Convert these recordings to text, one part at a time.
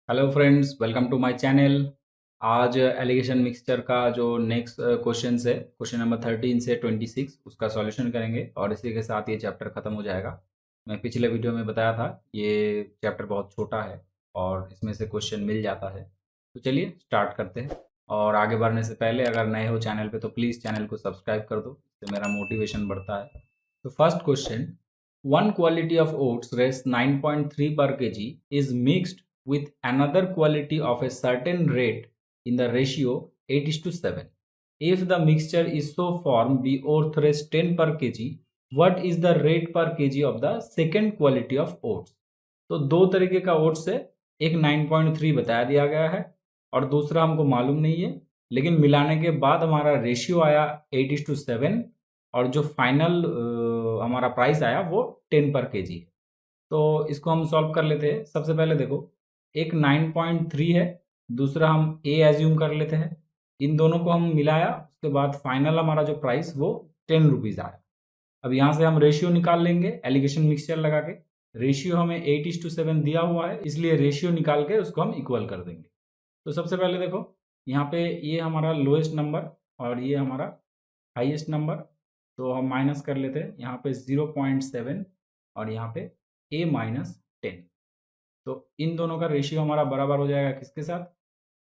Hello friends, welcome to my channel. आज allegation mixture का जो नेक्स्ट क्वेश्चन है, क्वेश्चन नंबर 13 से 26, उसका सॉल्यूशन करेंगे और इसी के साथ ये चैप्टर ख़त्म हो जाएगा। मैं पिछले वीडियो में बताया था ये चैप्टर बहुत छोटा है और इसमें से क्वेश्चन मिल जाता है। तो चलिए स्टार्ट करते हैं। और आगे बढ़ने से पहले अगर नए हो चैनल पे तो प्लीज़ चैनल को सब्सक्राइब कर दो, इससे मेरा मोटिवेशन बढ़ता है। तो first question, one quality of oats rests 9.3 per kg is mixed with another quality of a certain rate in the ratio 8:7. If the mixture is so formed the oat rests 10 per kg, what is the rate per kg of the second quality of oats? तो दो तरीके का oats है, एक 9.3 बताया दिया गया है और दूसरा हमको मालूम नहीं है, लेकिन मिलाने के बाद हमारा रेशियो आया 8:7 और जो फाइनल हमारा प्राइस आया वो 10 पर केजी है। तो इसको हम सॉल्व कर लेते हैं। सबसे पहले देखो, एक 9.3 है, दूसरा हम ए एज्यूम कर लेते हैं। इन दोनों को हम मिलाया, उसके बाद फाइनल हमारा जो प्राइस वो 10 रुपीज़ आया। अब यहाँ से हम रेशियो निकाल लेंगे एलिगेशन मिक्सचर लगा के। रेशियो हमें 8:7 दिया हुआ है, इसलिए रेशियो निकाल के उसको हम इक्वल कर देंगे। तो सबसे पहले देखो, यहाँ पे ये हमारा लोएस्ट नंबर और ये हमारा हाईएस्ट नंबर, तो हम माइनस कर लेते हैं। यहाँ पे 0.7 और यहाँ पे a-10। तो इन दोनों का रेशियो हमारा बराबर हो जाएगा किसके साथ?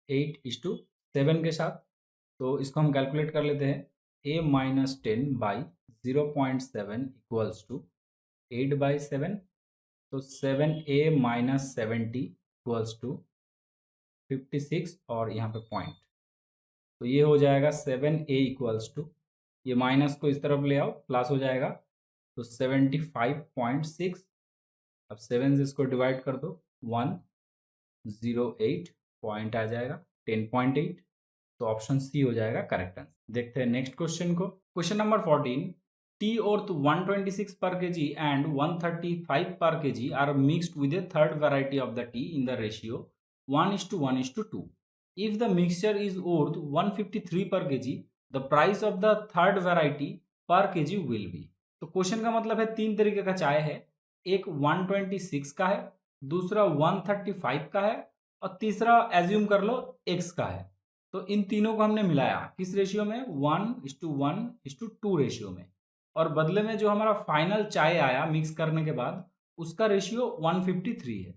8:7 के साथ। तो इसको हम कैलकुलेट कर लेते हैं। a-10 by 0.7 equals to 8/7। तो 7a-70 इक्वल्स टू 56 और यहाँ पे पॉइंट। तो ये हो जाएगा 7a इक्वल्स टू, ये माइनस को इस तरफ ले आओ, प्लस हो जाएगा तो 75.6। अब 7 से इसको डिवाइड कर दो, 108 पॉइंट आ जाएगा 10.8। तो ऑप्शन सी हो जाएगा करेक्ट आंसर। देखते हैं नेक्स्ट क्वेश्चन को। Question number 14, T orth 126 per kg and 135 per kg are mixed with a third variety of the tea in the ratio 1:1:2. If the mixture is worth 153 per kg, the price of the third variety per kg will be। तो question का मतलब है तीन तरीके का चाय है, एक 126 का है, दूसरा 135 का है और तीसरा एज्यूम कर लो x का है। तो इन तीनों को हमने मिलाया किस रेशियो में? 1:1:2 रेशियो में। और बदले में जो हमारा फाइनल चाय आया मिक्स करने के बाद, उसका रेशियो 153 है।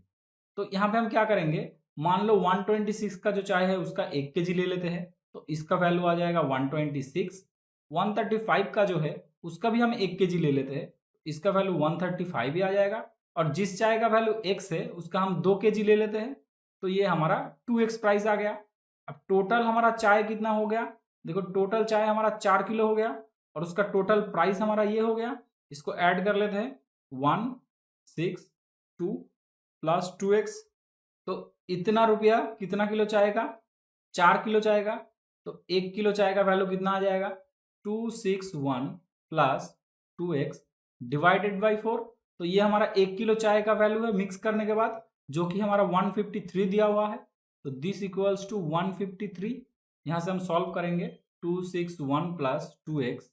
तो यहाँ पे हम क्या करेंगे, मान लो 126 का जो चाय है उसका 1 केजी ले लेते हैं, तो इसका वैल्यू आ जाएगा 126। 135 का जो है उसका भी हम 1 केजी ले लेते हैं, इसका वैल्यू 135 ही आ जाएगा। और जिस चाय का वैल्यू x है उसका हम 2 केजी ले लेते हैं, तो ये हमारा 2x प्राइस आ गया। अब टोटल हमारा चाय कितना हो गया? देखो टोटल चाय हमारा 4 किलो हो गया और उसका टोटल प्राइस हमारा ये हो गया। इसको ऐड कर लेते हैं, 162 प्लस 2x। तो इतना रुपया कितना किलो चाय का? 4 किलो चाय का। तो 1 किलो चाय का वैल्यू कितना आ जाएगा? 261 प्लस 2x डिवाइडेड बाई 4। तो ये हमारा 1 किलो चाय का वैल्यू है मिक्स करने के बाद, जो कि हमारा 153 दिया हुआ है। तो दिस इक्वल्स टू 153। यहाँ से हम सॉल्व करेंगे, 261 प्लस 2x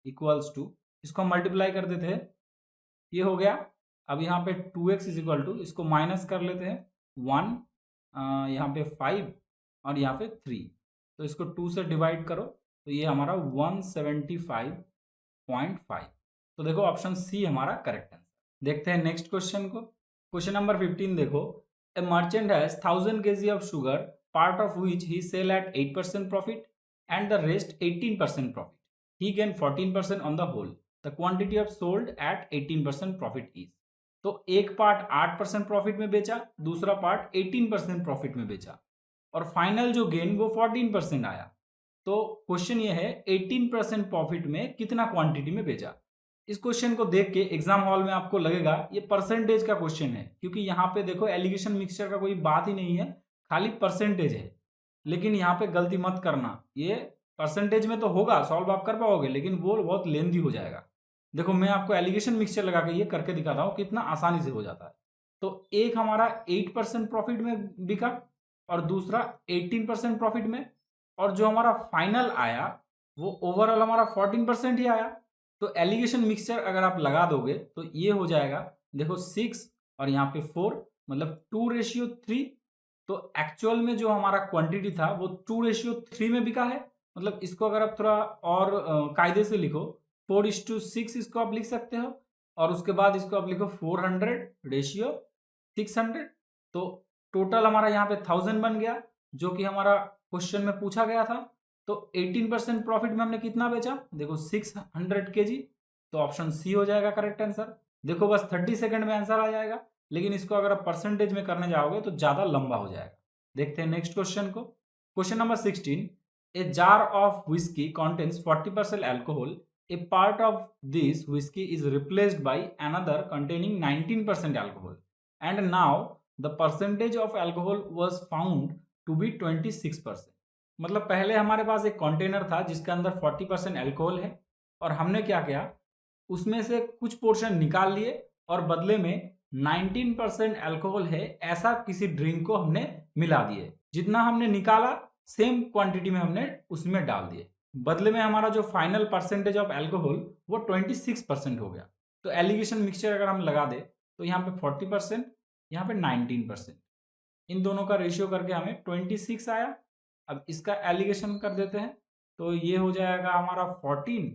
इक्वल्स टू, इसको हम मल्टीप्लाई कर देते हैं, ये हो गया। अब यहाँ पे 2x इज इक्वल टू, इसको माइनस कर लेते हैं, 1 यहाँ पे 5 और यहाँ पे 3। तो इसको 2 से डिवाइड करो तो ये हमारा 175.5। तो देखो ऑप्शन सी हमारा करेक्ट आंसर। देखते हैं नेक्स्ट क्वेश्चन को। क्वेश्चन नंबर 15 देखो, a merchant has 1000 kg of sugar, part of which he sell at 8% profit and the rest 18% profit. He gain 14% on the whole. The quantity of sold at 18% profit is. तो एक part 8% profit में बेचा, दूसरा part 18% profit में बेचा और final जो gain वो 14% आया। तो क्वेश्चन ये है 18% प्रॉफिट में कितना क्वांटिटी में बेचा। इस क्वेश्चन को देख के एग्जाम हॉल में आपको लगेगा ये परसेंटेज का क्वेश्चन है, क्योंकि यहाँ पे देखो एलिगेशन मिक्सचर का कोई बात ही नहीं है, खाली परसेंटेज है। लेकिन यहाँ पे गलती मत करना, ये परसेंटेज में तो होगा, सॉल्व आप कर पाओगे, लेकिन वो बहुत लेंदी हो जाएगा। देखो मैं आपको एलिगेशन मिक्सचर लगा के ये करके दिखाता हूँ कितना आसानी से हो जाता है। तो एक हमारा 8% प्रॉफिट में बिका और दूसरा 18% प्रॉफिट में, और जो हमारा फाइनल आया वो ओवरऑल हमारा 14% ही आया। तो एलिगेशन मिक्सचर अगर आप लगा दोगे तो ये हो जाएगा, देखो 6 और यहाँ पे 4, मतलब 2:3 तो एक्चुअल में जो हमारा क्वांटिटी था वो 2:3 में बिका है। मतलब इसको अगर आप थोड़ा और कायदे से लिखो 4:6 इसको आप लिख सकते हो, और उसके बाद इसको आप लिखो 400:600। तो टोटल हमारा यहाँ पे 1000 बन गया, जो कि हमारा क्वेश्चन में पूछा गया था। तो 18% प्रॉफिट में हमने कितना बेचा, देखो 600 kg। तो ऑप्शन सी हो जाएगा करेक्ट आंसर। देखो बस 30 सेकंड में आंसर आ जाएगा, लेकिन इसको अगर आप परसेंटेज में करने जाओगे तो ज्यादा लंबा हो जाएगा। देखते हैं नेक्स्ट क्वेश्चन को। Question number 16, a jar of whisky contains 40% alcohol. A part of this whiskey is replaced by another containing 19% alcohol, and now the percentage of alcohol was found to be 26%. मतलब पहले हमारे पास एक container था जिसके अंदर 40% alcohol है, और हमने क्या किया, उसमें से कुछ पोर्शन निकाल लिए और बदले में 19% अल्कोहल है ऐसा किसी ड्रिंक को हमने मिला दिए। जितना हमने निकाला सेम क्वांटिटी में हमने उसमें डाल दिए। बदले में हमारा जो फाइनल परसेंटेज ऑफ अल्कोहल वो 26% हो गया। तो एलिगेशन मिक्सचर अगर हम लगा दे तो यहाँ पे 40%, यहाँ पे 19%, इन दोनों का रेशियो करके हमें 26 आया। अब इसका एलिगेशन कर देते हैं, तो ये हो जाएगा हमारा 14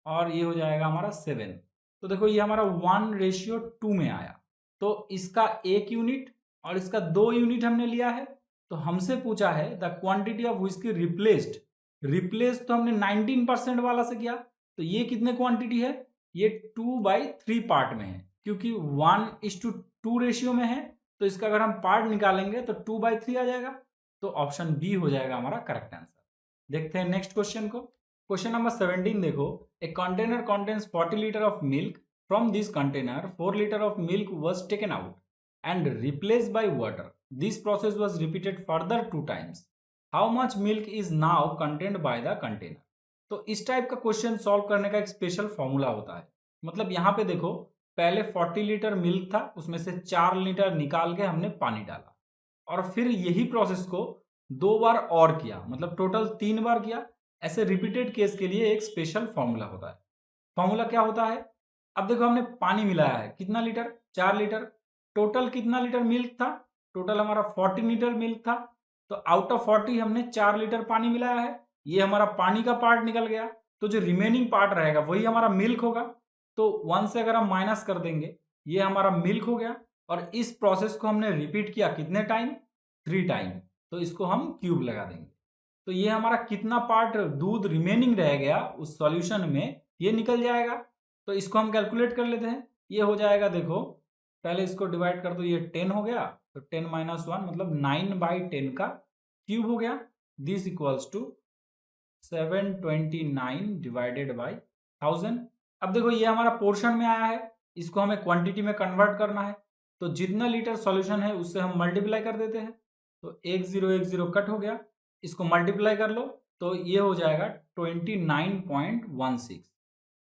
और ये हो जाएगा हमारा 7। तो देखो ये हमारा 1:2 में आया। तो इसका 1 यूनिट और इसका 2 यूनिट हमने लिया है। तो हमसे पूछा है the quantity of whisky replaced. Replace तो हमने 19% वाला से किया, तो ये कितने क्वांटिटी है, ये 2/3 पार्ट में है, क्योंकि 1:2 रेशियो में है। तो इसका अगर हम पार्ट निकालेंगे तो 2/3 आ जाएगा। तो ऑप्शन बी हो जाएगा हमारा करेक्ट आंसर। देखते हैं नेक्स्ट क्वेश्चन को। क्वेश्चन नंबर 17 देखो, a container contains 40 litre of milk. From this container 4 litre of milk was taken out and replaced by water. This process was repeated further 2 times. How much milk is now contained by the container. तो इस type का question solve करने का एक special formula होता है। मतलब यहाँ पे देखो, पहले 40 लीटर मिल्क था, उसमें से 4 लीटर निकाल के हमने पानी डाला, और फिर यही प्रोसेस को 2 बार और किया, मतलब टोटल 3 बार किया। ऐसे रिपीटेड केस के लिए एक स्पेशल फॉर्मूला होता है। फॉर्मूला क्या होता है, अब देखो हमने पानी मिलाया है, कितना लीटर, 4 लीटर। टोटल कितना लीटर मिल्क था, टोटल हमारा 40 लीटर मिल्क था। तो आउट ऑफ 40 हमने 4 लीटर पानी मिलाया है, ये हमारा पानी का पार्ट निकल गया। तो जो रिमेनिंग पार्ट रहेगा वही हमारा मिल्क होगा। तो 1 से अगर हम माइनस कर देंगे, ये हमारा मिल्क हो गया। और इस प्रोसेस को हमने रिपीट किया कितने टाइम, 3 टाइम। तो इसको हम क्यूब लगा देंगे। तो ये हमारा कितना पार्ट दूध रिमेनिंग रह गया उस सॉल्यूशन में, ये निकल जाएगा। तो इसको हम कैलकुलेट कर लेते हैं। ये हो जाएगा, देखो पहले इसको डिवाइड कर दो, ये 10 हो गया। तो 10 - 1 मतलब 9/10 का क्यूब हो गया। This equals to 729 divided by 1000। अब देखो ये हमारा पोर्शन में आया है, इसको हमें क्वांटिटी में कन्वर्ट करना है। तो जितना लीटर सॉल्यूशन है उससे हम मल्टीप्लाई कर देते हैं। तो 1010 कट हो गया, इसको मल्टीप्लाई कर लो तो ये हो जाएगा 29.16।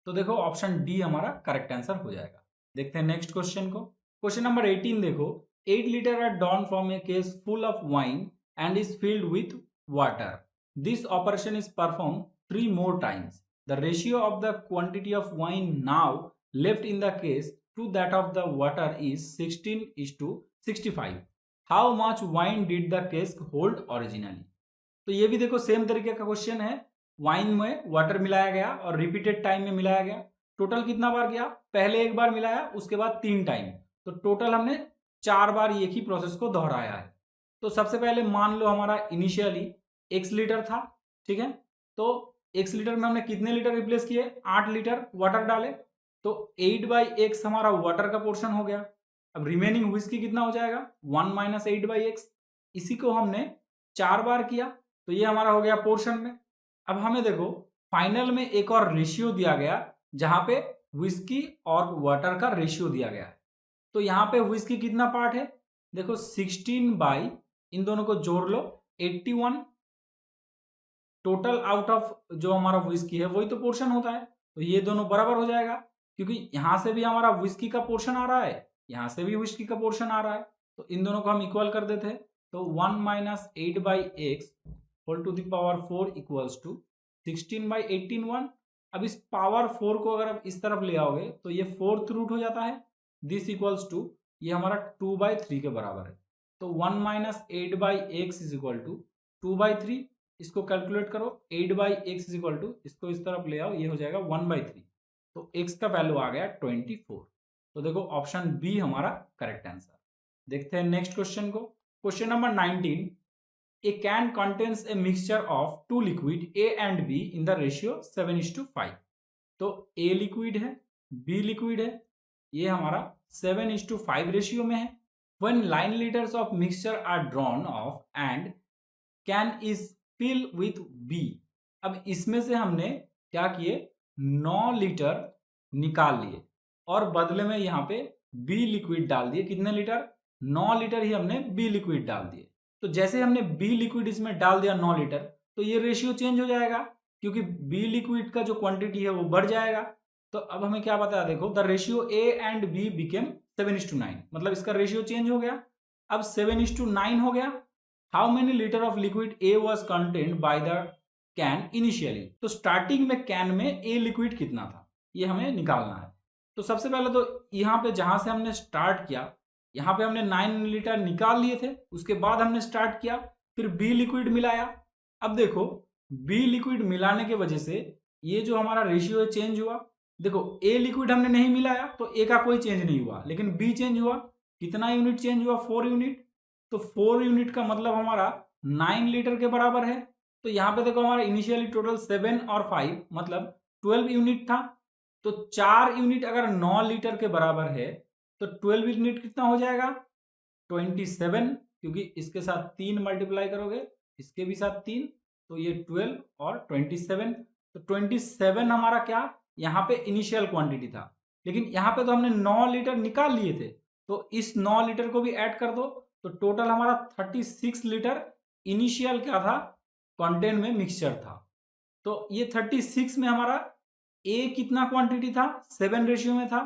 तो देखो ऑप्शन डी हमारा करेक्ट आंसर हो जाएगा। देखते हैं नेक्स्ट क्वेश्चन को। क्वेश्चन नंबर 18 देखो, 8 litre are drawn from a case full of wine and is filled with water. This operation is performed 3 more times. The ratio of the quantity of wine now left in the case to that of the water is 16:65. How much wine did the case hold originally? तो ये भी देखो same तरीके का question है। Wine में water मिलाया गया और रिपीटेड टाइम में मिलाया गया। टोटल कितना बार किया, पहले 1 बार मिलाया, उसके बाद 3 टाइम। तो टोटल हमने 4 बार एक ही प्रोसेस को दोहराया है। तो सबसे पहले मान लो हमारा इनिशियली x लीटर था, ठीक है। तो x लीटर में हमने कितने लीटर रिप्लेस किए, 8 लीटर वाटर डाले। तो 8/x हमारा वाटर का पोर्शन हो गया। अब रिमेनिंग व्हिस्की कितना हो जाएगा, 1 - 8/x। इसी को हमने 4 बार किया, तो ये हमारा हो गया पोर्शन में। अब हमें देखो फाइनल में एक और रेशियो दिया गया, जहां पे व्हिस्की और वाटर का रेशियो दिया गया है। तो यहाँ पे व्हिस्की कितना पार्ट है, देखो 16 इन दोनों को जोड़ लो 81। टोटल आउट ऑफ जो हमारा व्हिस्की है वही तो पोर्शन होता है। तो ये दोनों बराबर हो जाएगा, क्योंकि यहां से भी हमारा व्हिस्की का पोर्शन आ रहा है, यहां से भी व्हिस्की का पोर्शन आ रहा है। तो इन दोनों को हम इक्वल कर देते हैं। तो 1 - 8/x whole to the power 4 equals to 16/18 अब इस पावर 4 को अगर आप इस तरफ ले आओगे तो ये 4th रूट हो जाता है। दिस इक्वल्स टू ये हमारा 2/3 के बराबर है। तो 1 minus 8/x is equal to 2/3। इसको कैलकुलेट करो, 8/x इज इक्वल टू, इसको इस तरफ ले आओ, ये हो जाएगा 1/3। तो x का वैल्यू आ गया 24। तो देखो ऑप्शन बी हमारा करेक्ट आंसर। देखते हैं नेक्स्ट क्वेश्चन को। Question number 19, a can contains a mixture of two liquid A and B in the ratio 7:5। तो ए लिक्विड है, बी लिक्विड है, ये हमारा 7:5 रेशियो में है। When 9 liters of mixture are drawn off and can is fill with B। अब इसमें से हमने क्या किए, 9 लीटर निकाल लिए और बदले में यहाँ पे B लिक्विड डाल दिए। कितने लीटर, 9 लीटर ही हमने B लिक्विड डाल दिए। तो जैसे हमने B लिक्विड इसमें डाल दिया 9 लीटर, तो ये रेशियो चेंज हो जाएगा, क्योंकि B लिक्विड का जो क्वांटिटी है वो बढ़ जाएगा। तो अब हमें क्या बताया, देखो the ratio A and B became 7:9, मतलब इसका रेशियो चेंज हो गया। अब 7:9 हो गया। How many litre of liquid A was contained by the can initially. तो स्टार्टिंग में कैन में ए लिक्विड कितना था, ये हमें निकालना है। तो सबसे पहले तो यहाँ पे जहां से हमने स्टार्ट किया, यहाँ पे हमने 9 लीटर निकाल लिए थे, उसके बाद हमने स्टार्ट किया, फिर बी लिक्विड मिलाया। अब देखो बी लिक्विड मिलाने की वजह से ये जो हमारा रेशियो है चेंज हुआ। देखो ए लिक्विड हमने नहीं मिलाया तो ए का कोई चेंज नहीं हुआ, लेकिन बी चेंज हुआ। कितना यूनिट चेंज हुआ, 4 यूनिट। तो 4 यूनिट का मतलब हमारा 9 लीटर के बराबर है। तो यहाँ पे देखो हमारा इनिशियली टोटल 7 और 5 मतलब 12 यूनिट था। तो 4 यूनिट अगर 9 लीटर के बराबर है तो 12 यूनिट कितना हो जाएगा, 27, क्योंकि इसके साथ 3 मल्टीप्लाई करोगे, इसके भी साथ 3, तो ये 12 और 27। तो 27 हमारा क्या, यहाँ पे इनिशियल क्वांटिटी था, लेकिन यहाँ पे तो हमने 9 लीटर निकाल लिए थे, तो इस 9 लीटर को भी ऐड कर दो। तो टोटल हमारा 36 लीटर इनिशियल क्या था, कंटेन में मिक्सचर था। तो ये 36 में हमारा ए कितना क्वांटिटी था, 7 रेशियो में था।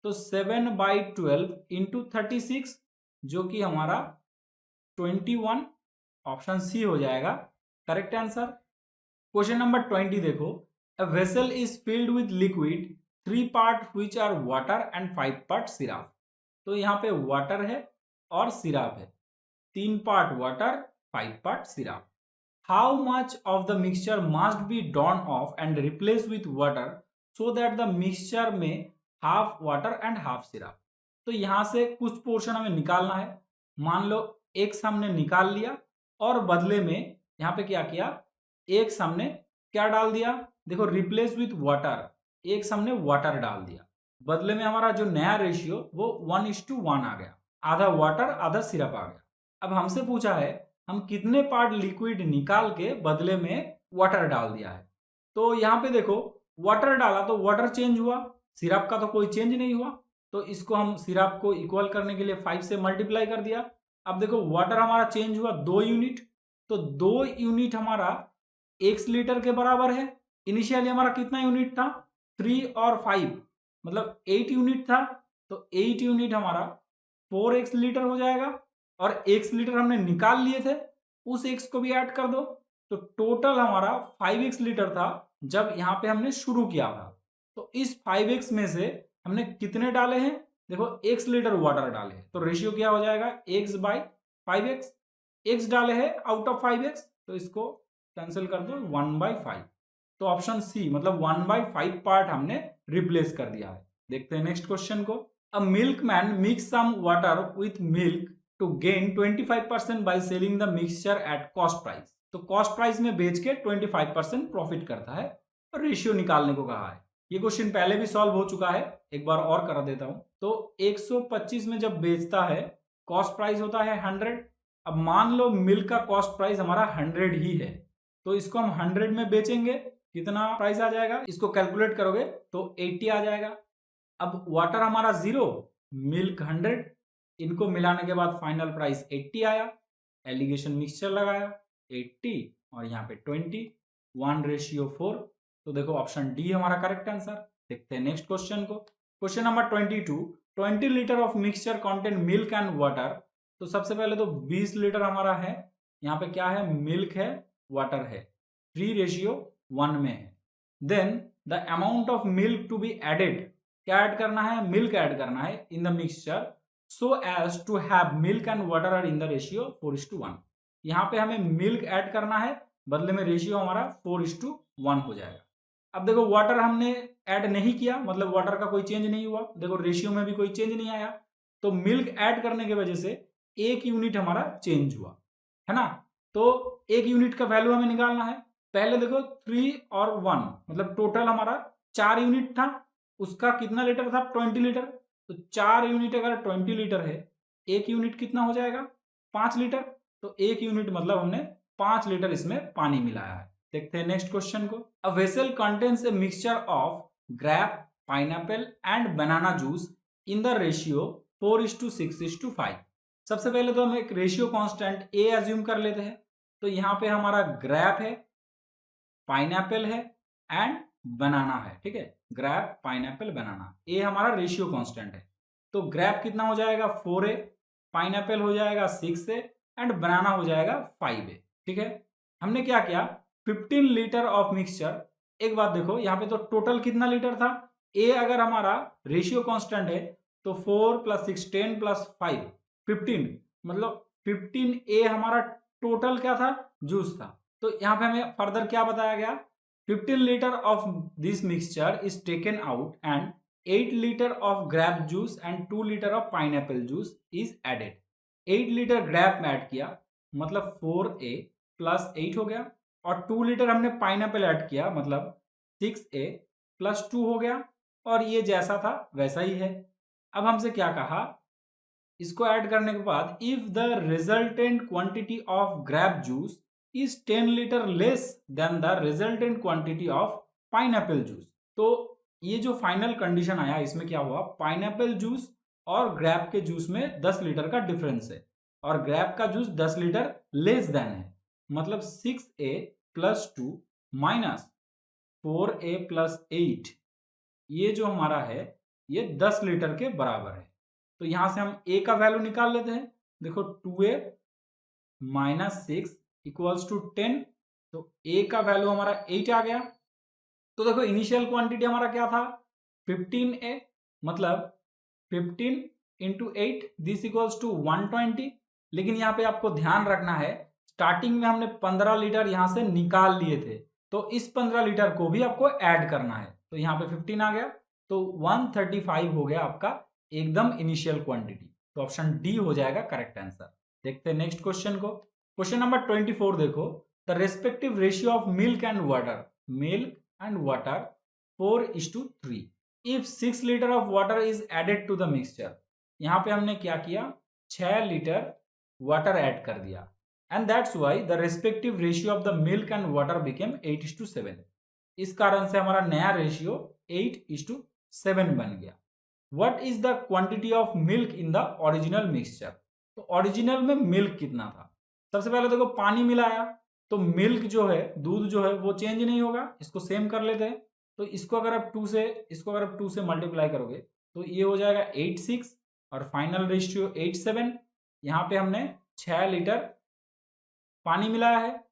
तो 7/12 इंटू 36 जो कि हमारा 21, ऑप्शन सी हो जाएगा करेक्ट आंसर। क्वेश्चन नंबर 20 देखो, a vessel is filled with liquid 3 parts which are water and 5 parts syrup। तो यहाँ पे वाटर है और सिरप है, 3 part water 5 part syrup. How much of the mixture must be drawn off and replace with water so that the mixture में half water and half syrup. तो यहाँ से कुछ पोर्शन हमें निकालना है। मान लो एक्स हमने निकाल लिया और बदले में यहाँ पे क्या किया, एक्स हमने क्या डाल दिया, देखो रिप्लेस विथ वाटर, एक्स हमने वाटर डाल दिया, बदले में हमारा जो नया रेशियो वो 1:1 आ गया, आधा वाटर आधा सिरप आ गया। अब हमसे पूछा है हम कितने पार्ट लिक्विड निकाल के बदले में वाटर डाल दिया है। तो यहाँ पे देखो वाटर डाला तो वाटर चेंज हुआ, सिरप का तो कोई चेंज नहीं हुआ। तो इसको हम सिरप को इक्वल करने के लिए 5 से मल्टीप्लाई कर दिया। अब देखो वाटर हमारा चेंज हुआ 2 यूनिट, तो 2 यूनिट हमारा x लीटर के बराबर है। इनिशियली हमारा कितना यूनिट था, 3 और 5 मतलब 8 यूनिट था। तो 8 यूनिट हमारा 4x लीटर हो जाएगा, और x लीटर हमने निकाल लिए थे, उस x को भी ऐड कर दो। तो टोटल हमारा 5x लीटर था जब यहाँ पे हमने शुरू किया था। तो इस 5x में से हमने कितने डाले हैं, देखो x लीटर वाटर डाले हैं, तो रेशियो क्या हो जाएगा, x/5x। x डाले हैं आउट ऑफ 5x, तो इसको कैंसिल कर दो, 1/5। तो ऑप्शन सी मतलब 1/5 पार्ट हमने रिप्लेस कर दिया है। देखते हैं नेक्स्ट क्वेश्चन को। A milkman mix some water with milk to gain 25% by selling the mixture at cost price. तो कॉस्ट प्राइस में बेच के 25% प्रॉफिट करता है और रेशियो निकालने को कहा है। ये क्वेश्चन पहले भी सॉल्व हो चुका है, एक बार और करा देता हूं। तो 125 में जब बेचता है, कॉस्ट प्राइस होता है 100। अब मान लो मिल्क का कॉस्ट प्राइस हमारा 100 ही है, तो इसको हम 100 में बेचेंगे, कितना प्राइस आ जाएगा, इसको कैलकुलेट करोगे तो 80 आ जाएगा। अब वाटर हमारा 0, मिल्क 100, इनको मिलाने के बाद फाइनल प्राइस 80 आया। एलिगेशन मिक्सचर लगाया 80 और यहाँ पे 20, 1:4। तो देखो ऑप्शन डी हमारा करेक्ट आंसर। देखते हैं नेक्स्ट क्वेश्चन को। Question number 22, 20 litre of mixture contain milk and water. तो सबसे पहले तो 20 लीटर हमारा है, यहाँ पे क्या है, मिल्क है वाटर है, 3:1 में है। Then the amount of milk to be added, क्या ऐड करना है, मिल्क ऐड करना है in the mixture so as to have milk and water are in the ratio 4:1। यहाँ पे हमें मिल्क ऐड करना है, बदले में रेशियो हमारा 4:1 हो जाएगा। अब देखो वाटर हमने ऐड नहीं किया, मतलब वाटर का कोई चेंज नहीं हुआ, देखो रेशियो में भी कोई चेंज नहीं आया, तो मिल्क ऐड करने की वजह से 1 यूनिट हमारा चेंज हुआ, है ना। तो 1 यूनिट का वैल्यू हमें निकालना है। पहले देखो 3 और 1 मतलब टोटल हमारा 4 यूनिट था, उसका कितना लीटर था 20 लीटर। तो 4 यूनिट अगर 20 लीटर है, 1 यूनिट कितना हो जाएगा 5 लीटर। तो 1 यूनिट मतलब हमने 5 लीटर इसमें पानी मिलाया है। देखते हैं नेक्स्ट क्वेश्चन को। A vessel contains a mixture of grape, pineapple and banana juice in the ratio 4:6:5। सबसे पहले तो हम एक रेशियो कांस्टेंट ए एज्यूम कर लेते हैं। तो यहाँ पे हमारा ग्रेप है, पाइनएप्पल है एंड बनाना है, ठीक है। ग्रेप, पाइनएप्पल, बनाना, ए हमारा रेशियो कांस्टेंट है। तो ग्रेप कितना हो जाएगा 4a, पाइनएप्पल हो जाएगा 6a एंड बनाना हो जाएगा 5a, ठीक है। हमने क्या किया 15 लीटर ऑफ मिक्सचर। एक बात देखो यहाँ पे तो टोटल कितना लीटर था, ए अगर हमारा रेशियो कांस्टेंट है तो 4 + 6 10 + 5 15, मतलब 15a हमारा टोटल क्या था जूस था। तो यहाँ पे हमें फर्दर क्या बताया गया 15 litre of this mixture is taken out and 8 litre of grape juice and 2 litre of pineapple juice is added. 8 litre grape में ऐड किया मतलब 4a + 8 हो गया, और 2 लीटर हमने पाइनएप्पल ऐड किया मतलब 6a + 2 हो गया, और ये जैसा था वैसा ही है। अब हमसे क्या कहा, इसको ऐड करने के बाद if the resultant quantity of grape juice is 10 litre less than the resultant quantity of pineapple juice. तो ये जो फाइनल कंडीशन आया इसमें क्या हुआ, पाइनएप्पल जूस और ग्रेप के जूस में 10 लीटर का डिफरेंस है, और ग्रेप का जूस 10 लीटर लेस देन है, मतलब 6a + 2 - 4a + 8, ये जो हमारा है ये 10 लीटर के बराबर है। तो यहां से हम a का वैल्यू निकाल लेते हैं। देखो 2a - 6 = 10, तो a का वैल्यू हमारा 8 आ गया। तो देखो इनिशियल क्वांटिटी हमारा क्या था 15a, मतलब 15 × 8 दिस = 120। लेकिन यहाँ पे आपको ध्यान रखना है स्टार्टिंग में हमने 15 लीटर यहाँ से निकाल लिए थे, तो इस 15 लीटर को भी आपको ऐड करना है। तो यहाँ पे 15 आ गया, तो 135 हो गया आपका एकदम इनिशियल क्वांटिटी। तो ऑप्शन डी हो जाएगा करेक्ट आंसर। देखते हैं नेक्स्ट क्वेश्चन को। क्वेश्चन नंबर 24 देखो, the respective ratio of milk and water, milk and water 4:3 if 6 litre of water is added to the mixture. यहाँ पे हमने क्या किया 6 लीटर वाटर ऐड कर दिया, and that's why the respective ratio of the milk and water became 8:7। इस कारण से हमारा नया रेशियो 8:7 बन गया। What is the quantity of milk in the original mixture. तो ओरिजिनल में मिल्क कितना था, सबसे पहले देखो पानी मिलाया तो मिल्क जो है, दूध जो है वो चेंज नहीं होगा, इसको सेम कर लेते हैं। तो इसको अगर आप 2 से मल्टीप्लाई करोगे तो ये हो जाएगा 86 और फाइनल रेशियो 87। यहाँ पे हमने 6 लीटर पानी मिलाया है।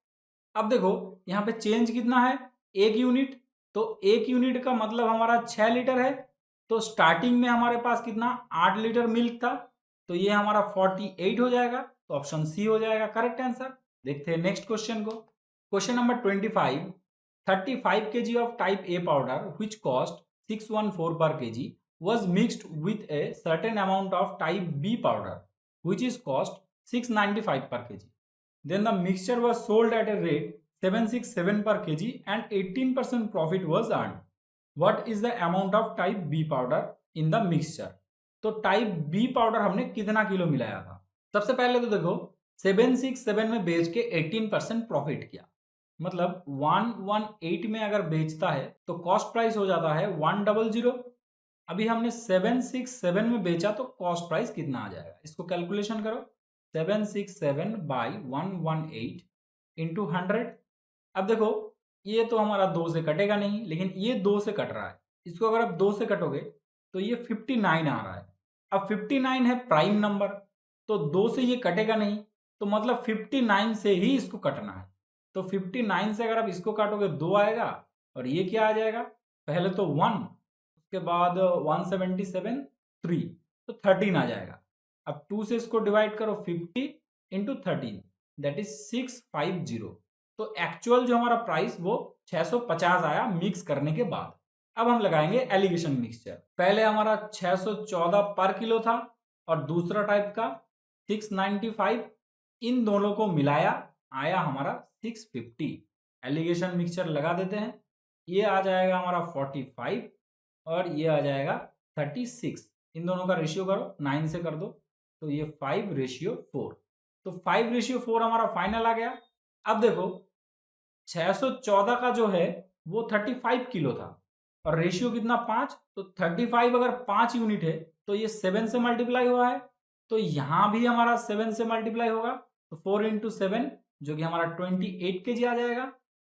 अब देखो यहाँ पे चेंज कितना है 1 यूनिट, तो 1 यूनिट का मतलब हमारा 6 लीटर है। तो स्टार्टिंग में हमारे पास कितना 8 लीटर मिल्क था, तो ये हमारा 48 हो जाएगा। तो ऑप्शन सी हो जाएगा करेक्ट आंसर। देखते हैं नेक्स्ट क्वेश्चन को। Question number 25, 35 kg of type A powder which cost 614 per kg was mixed with a certain amount of type B powder which is cost 695 per kg. Then the mixture was sold at a rate 767 per kg and 18% profit was earned. What is the amount of type B powder in the mixture? तो type B powder हमने कितना kilo मिलाया था। सबसे पहले तो देखो 767 में बेच के 18% प्रॉफिट किया, मतलब 118 में अगर बेचता है तो कॉस्ट प्राइस हो जाता है 100। अभी हमने 767 में बेचा तो कॉस्ट प्राइस कितना आ जाएगा, इसको कैलकुलेशन करो 767 बाई 118 इंटू 100। अब देखो ये तो हमारा 2 से कटेगा नहीं, लेकिन ये 2 से कट रहा है, इसको अगर आप 2 से कटोगे तो ये 59 आ रहा है। अब 59 है प्राइम नंबर, तो 2 से ये कटेगा नहीं, तो मतलब 59 से ही इसको कटना है। तो 59 से अगर आप इसको काटोगे 2 आएगा, और ये क्या आ जाएगा पहले तो 1, उसके बाद 177 3, तो 13 आ जाएगा। अब 2 से इसको डिवाइड करो 50 इंटू 13 दैट इज 650। तो एक्चुअल जो हमारा प्राइस वो 650 आया मिक्स करने के बाद। अब हम लगाएंगे एलिगेशन मिक्सचर। पहले हमारा 614 पर किलो था और दूसरा टाइप का 695, इन दोनों को मिलाया आया हमारा 650। एलिगेशन मिक्सचर लगा देते हैं, ये आ जाएगा हमारा 45 और ये आ जाएगा 36। इन दोनों का रेशियो करो 9 से कर दो तो ये 5:4। तो 5:4 हमारा फाइनल आ गया। अब देखो 614 का जो है वो 35 किलो था और रेशियो कितना 5, तो 35 अगर 5 यूनिट है तो ये 7 से मल्टीप्लाई हुआ है, तो यहां भी हमारा 7 से मल्टीप्लाई होगा, तो 4 इंटू 7 जो कि हमारा 28 kg आ जाएगा।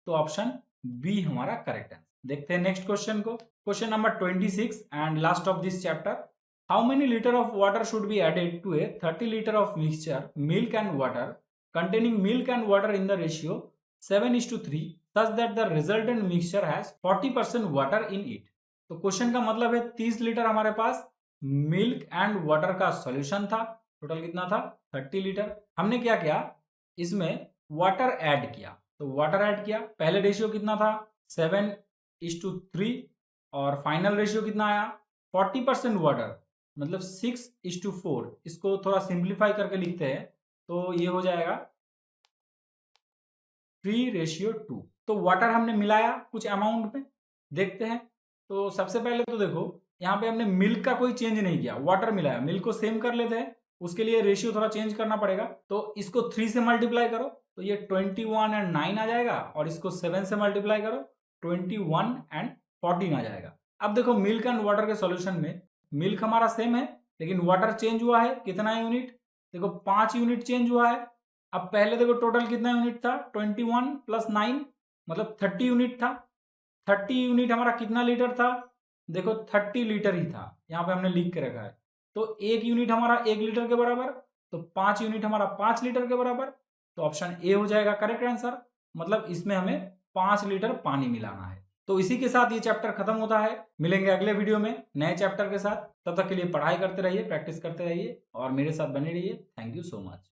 तो ऑप्शन बी हमारा करेक्ट है। देखते हैं नेक्स्ट क्वेश्चन को। Question number 26 and last of this chapter. How many litre of water should be added to a 30 litre of mixture milk and water containing milk and water in the ratio 7:3 such that the resultant mixture has 40% water in it। तो question का मतलब है 30 litre हमारे पास milk and water का solution था। Total कितना था 30 litre. हमने क्या किया, इसमें वाटर ऐड किया। तो वाटर ऐड किया, पहले रेशियो कितना था 7:3 और फाइनल रेशियो कितना आया 40% वाटर, मतलब 6:4। इसको थोड़ा सिंप्लीफाई करके लिखते हैं तो ये हो जाएगा 3:2। तो वाटर हमने मिलाया कुछ अमाउंट में, देखते हैं। तो सबसे पहले तो देखो यहाँ पे हमने मिल्क का कोई चेंज नहीं किया, वाटर मिलाया, मिल्क को सेम कर लेते हैं, उसके लिए रेशियो थोड़ा चेंज करना पड़ेगा। तो इसको 3 से मल्टीप्लाई करो तो ये 21 एंड 9 आ जाएगा और इसको 7 से मल्टीप्लाई करो 21 एंड 14 आ जाएगा। अब देखो मिल्क एंड वाटर के सॉल्यूशन में मिल्क हमारा सेम है लेकिन वाटर चेंज हुआ है, कितना यूनिट, देखो 5 यूनिट चेंज हुआ है। अब पहले देखो टोटल कितना यूनिट था 21 + 9 मतलब 30 यूनिट था। 30 यूनिट हमारा कितना लीटर था, देखो 30 लीटर ही था, यहाँ पे हमने लिख के रखा है। तो 1 यूनिट हमारा 1 लीटर के बराबर, तो 5 यूनिट हमारा 5 लीटर के बराबर। तो ऑप्शन ए हो जाएगा करेक्ट आंसर, मतलब इसमें हमें 5 लीटर पानी मिलाना है। तो इसी के साथ ये चैप्टर खत्म होता है। मिलेंगे अगले वीडियो में नए चैप्टर के साथ। तब तक के लिए पढ़ाई करते रहिए, प्रैक्टिस करते रहिए और मेरे साथ बने रहिए। Thank you so much.